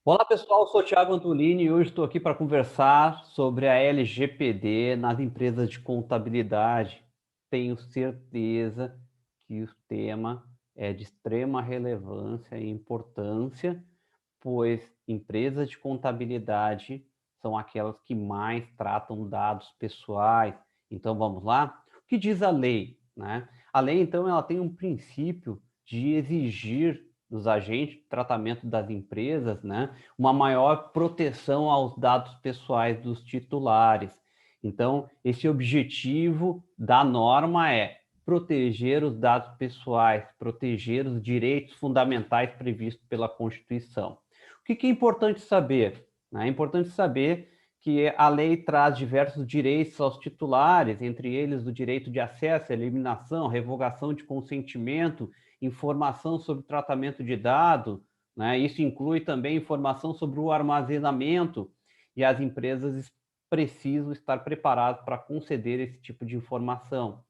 Olá pessoal, eu sou o Thiago Antolini e hoje estou aqui para conversar sobre a LGPD nas empresas de contabilidade. Tenho certeza que o tema é de extrema relevância e importância, pois empresas de contabilidade são aquelas que mais tratam dados pessoais. Então vamos lá? O que diz a lei, né? A lei, então, ela tem um princípio de exigir dos agentes de tratamento das empresas, né, uma maior proteção aos dados pessoais dos titulares. Então, esse objetivo da norma é proteger os dados pessoais, proteger os direitos fundamentais previstos pela Constituição. O que é importante saber? É importante saber que a lei traz diversos direitos aos titulares, entre eles o direito de acesso, eliminação, revogação de consentimento, informação sobre o tratamento de dados, né? Isso inclui também informação sobre o armazenamento, e as empresas precisam estar preparadas para conceder esse tipo de informação.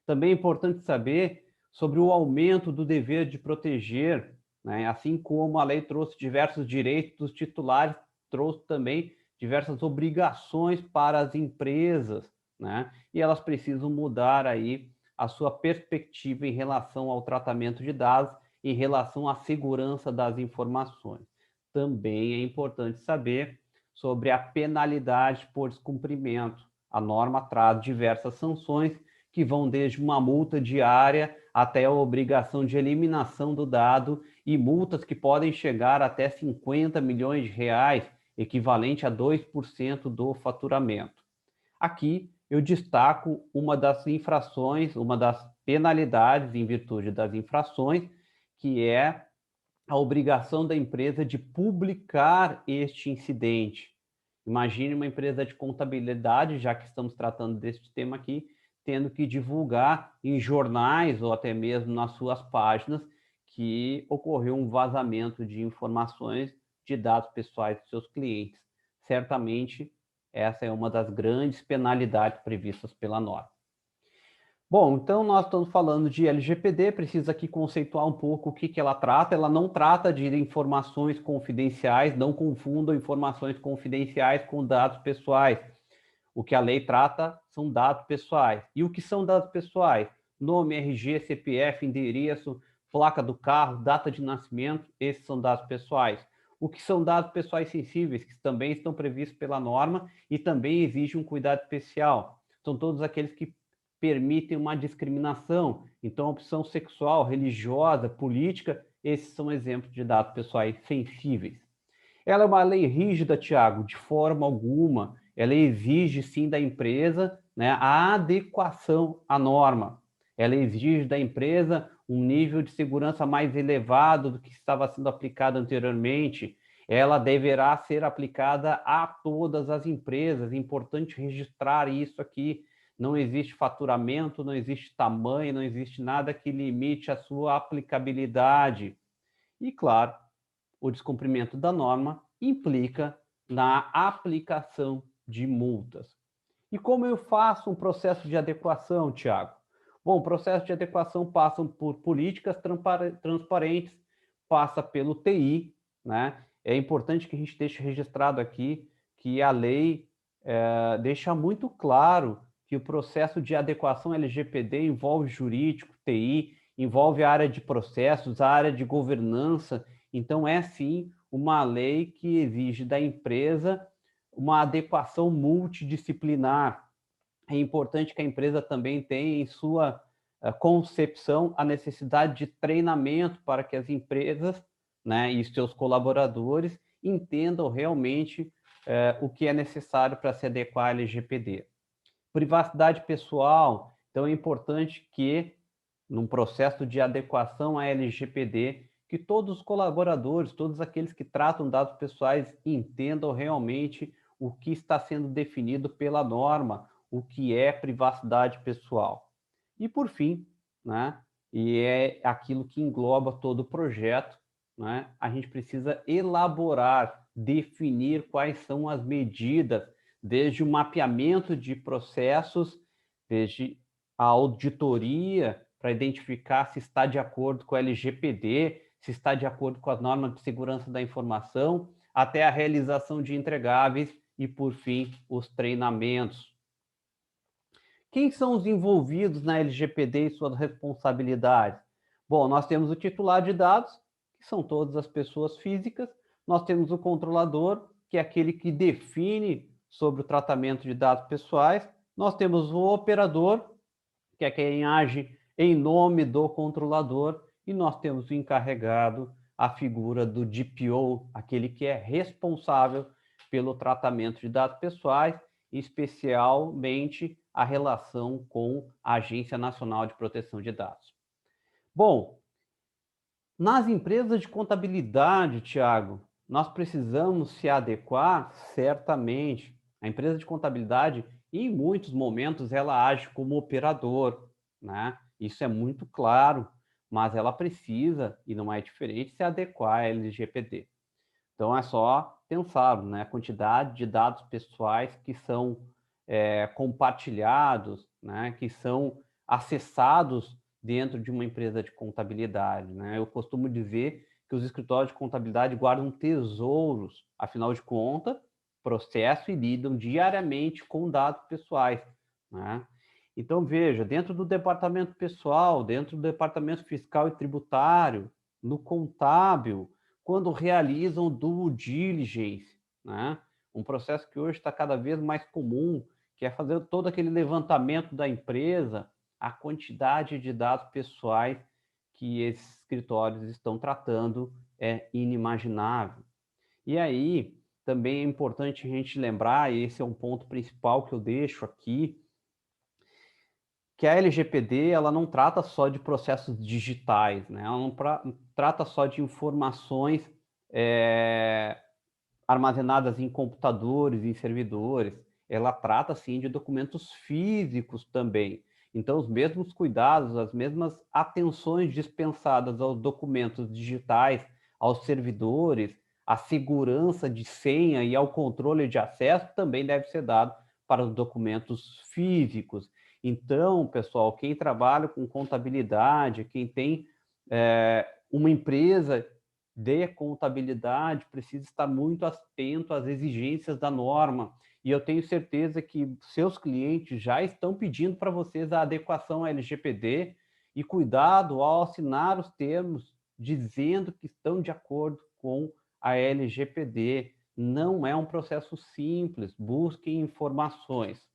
Também é importante saber sobre o aumento do dever de proteger, né? Assim como a lei trouxe diversos direitos dos titulares, trouxe também diversas obrigações para as empresas, né? E elas precisam mudar aí a sua perspectiva em relação ao tratamento de dados, em relação à segurança das informações. Também é importante saber sobre a penalidade por descumprimento. A norma traz diversas sanções que vão desde uma multa diária até a obrigação de eliminação do dado e multas que podem chegar até 50 milhões de reais, equivalente a 2% do faturamento. Aqui eu destaco uma das infrações, uma das penalidades em virtude das infrações, que é a obrigação da empresa de publicar este incidente. Imagine uma empresa de contabilidade, já que estamos tratando deste tema aqui, tendo que divulgar em jornais ou até mesmo nas suas páginas que ocorreu um vazamento de informações de dados pessoais dos seus clientes. Certamente, essa é uma das grandes penalidades previstas pela norma. Bom, então nós estamos falando de LGPD, precisa aqui conceituar um pouco o que ela trata. Ela não trata de informações confidenciais, não confundam informações confidenciais com dados pessoais. O que a lei trata são dados pessoais. E o que são dados pessoais? Nome, RG, CPF, endereço, placa do carro, data de nascimento, esses são dados pessoais. O que são dados pessoais sensíveis, que também estão previstos pela norma e também exigem um cuidado especial. São todos aqueles que permitem uma discriminação. Então, opção sexual, religiosa, política, esses são exemplos de dados pessoais sensíveis. Ela é uma lei rígida, Tiago, de forma alguma. Ela exige, sim, da empresa, né, a adequação à norma. Ela exige da empresa um nível de segurança mais elevado do que estava sendo aplicado anteriormente. Ela deverá ser aplicada a todas as empresas. É importante registrar isso aqui. Não existe faturamento, não existe tamanho, não existe nada que limite a sua aplicabilidade. E, claro, o descumprimento da norma implica na aplicação de multas. E como eu faço um processo de adequação, Tiago? Bom, o processo de adequação passa por políticas transparentes, passa pelo TI, né? É importante que a gente deixe registrado aqui que a lei deixa muito claro que o processo de adequação LGPD envolve jurídico, TI, envolve a área de processos, a área de governança. Então, é sim uma lei que exige da empresa uma adequação multidisciplinar. É importante que a empresa também tenha em sua concepção a necessidade de treinamento para que as empresas, né, e seus colaboradores entendam realmente o que é necessário para se adequar à LGPD. Privacidade pessoal, então é importante que, num processo de adequação à LGPD, que todos os colaboradores, todos aqueles que tratam dados pessoais entendam realmente o que está sendo definido pela norma, o que é privacidade pessoal. E por fim, né, e é aquilo que engloba todo o projeto, né, a gente precisa elaborar, definir quais são as medidas, desde o mapeamento de processos, desde a auditoria para identificar se está de acordo com a LGPD, se está de acordo com as normas de segurança da informação, até a realização de entregáveis e, por fim, os treinamentos. Quem são os envolvidos na LGPD e suas responsabilidades? Bom, nós temos o titular de dados, que são todas as pessoas físicas, nós temos o controlador, que é aquele que define sobre o tratamento de dados pessoais, nós temos o operador, que é quem age em nome do controlador, e nós temos o encarregado, a figura do DPO, aquele que é responsável pelo tratamento de dados pessoais, especialmente a relação com a Agência Nacional de Proteção de Dados. Bom, nas empresas de contabilidade, Tiago, nós precisamos se adequar, certamente. A empresa de contabilidade, em muitos momentos, ela age como operador, né? Isso é muito claro, mas ela precisa, e não é diferente, se adequar à LGPD. Então, é só pensar, né? A quantidade de dados pessoais que são compartilhados, né? Que são acessados dentro de uma empresa de contabilidade, né? Eu costumo dizer que os escritórios de contabilidade guardam tesouros, afinal de contas, processam e lidam diariamente com dados pessoais, né? Então, veja, dentro do departamento pessoal, dentro do departamento fiscal e tributário, no contábil, quando realizam due diligence, né? Um processo que hoje está cada vez mais comum, que é fazer todo aquele levantamento da empresa, a quantidade de dados pessoais que esses escritórios estão tratando é inimaginável. E aí, também é importante a gente lembrar, e esse é um ponto principal que eu deixo aqui, que a LGPD ela não trata só de processos digitais, né? Ela não trata só de informações armazenadas em computadores, em servidores, ela trata, sim, de documentos físicos também. Então, os mesmos cuidados, as mesmas atenções dispensadas aos documentos digitais, aos servidores, à segurança de senha e ao controle de acesso também deve ser dado para os documentos físicos. Então, pessoal, quem trabalha com contabilidade, quem tem uma empresa de contabilidade precisa estar muito atento às exigências da norma. E eu tenho certeza que seus clientes já estão pedindo para vocês a adequação à LGPD e cuidado ao assinar os termos dizendo que estão de acordo com a LGPD. Não é um processo simples, busquem informações.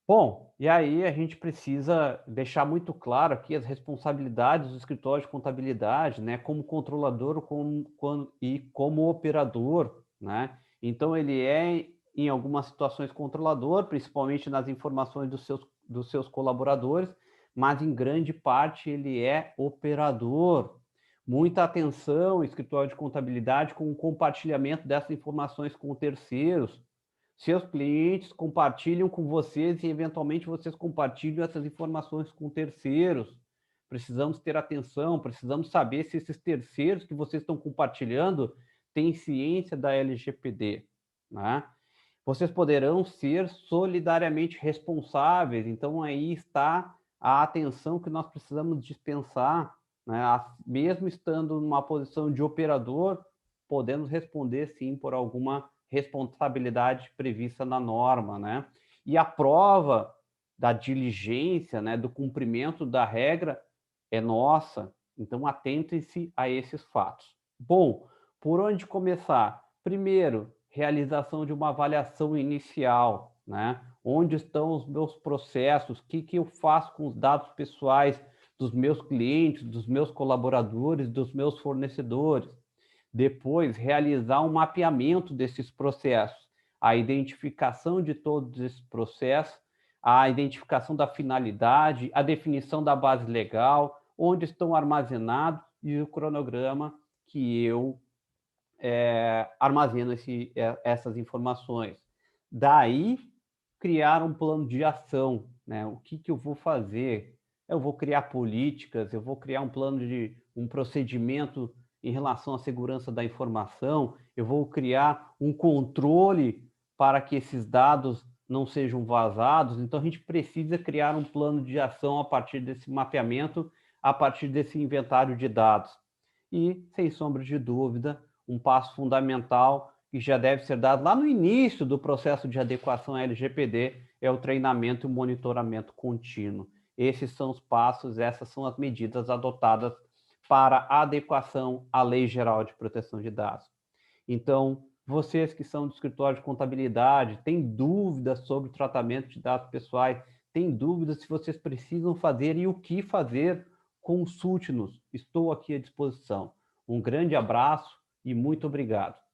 Bom, e aí a gente precisa deixar muito claro aqui as responsabilidades do escritório de contabilidade, né, como controlador e como operador, né? Então ele é, em algumas situações, controlador, principalmente nas informações dos seus colaboradores, mas em grande parte ele é operador. Muita atenção, escritório de contabilidade, com o compartilhamento dessas informações com terceiros. Seus clientes compartilham com vocês e, eventualmente, vocês compartilham essas informações com terceiros. Precisamos ter atenção, precisamos saber se esses terceiros que vocês estão compartilhando têm ciência da LGPD, né? Vocês poderão ser solidariamente responsáveis, então aí está a atenção que nós precisamos dispensar, né? Mesmo estando numa posição de operador, podemos responder sim por alguma responsabilidade prevista na norma, né? E a prova da diligência, né, do cumprimento da regra é nossa. Então, atentem-se a esses fatos. Bom, por onde começar? Primeiro, realização de uma avaliação inicial, né? Onde estão os meus processos? O que eu faço com os dados pessoais dos meus clientes, dos meus colaboradores, dos meus fornecedores? Depois, realizar um mapeamento desses processos, a identificação de todos esses processos, a identificação da finalidade, a definição da base legal, onde estão armazenados e o cronograma que eu armazeno essas informações. Daí, criar um plano de ação, né? O que eu vou fazer? Eu vou criar políticas, eu vou criar um plano um procedimento em relação à segurança da informação, eu vou criar um controle para que esses dados não sejam vazados. Então, a gente precisa criar um plano de ação a partir desse mapeamento, a partir desse inventário de dados. E, sem sombra de dúvida, um passo fundamental que já deve ser dado lá no início do processo de adequação à LGPD, é o treinamento e o monitoramento contínuo. Esses são os passos, essas são as medidas adotadas para a adequação à Lei Geral de Proteção de Dados. Então, vocês que são do escritório de contabilidade, têm dúvidas sobre o tratamento de dados pessoais, têm dúvidas se vocês precisam fazer e o que fazer, consulte-nos. Estou aqui à disposição. Um grande abraço e muito obrigado.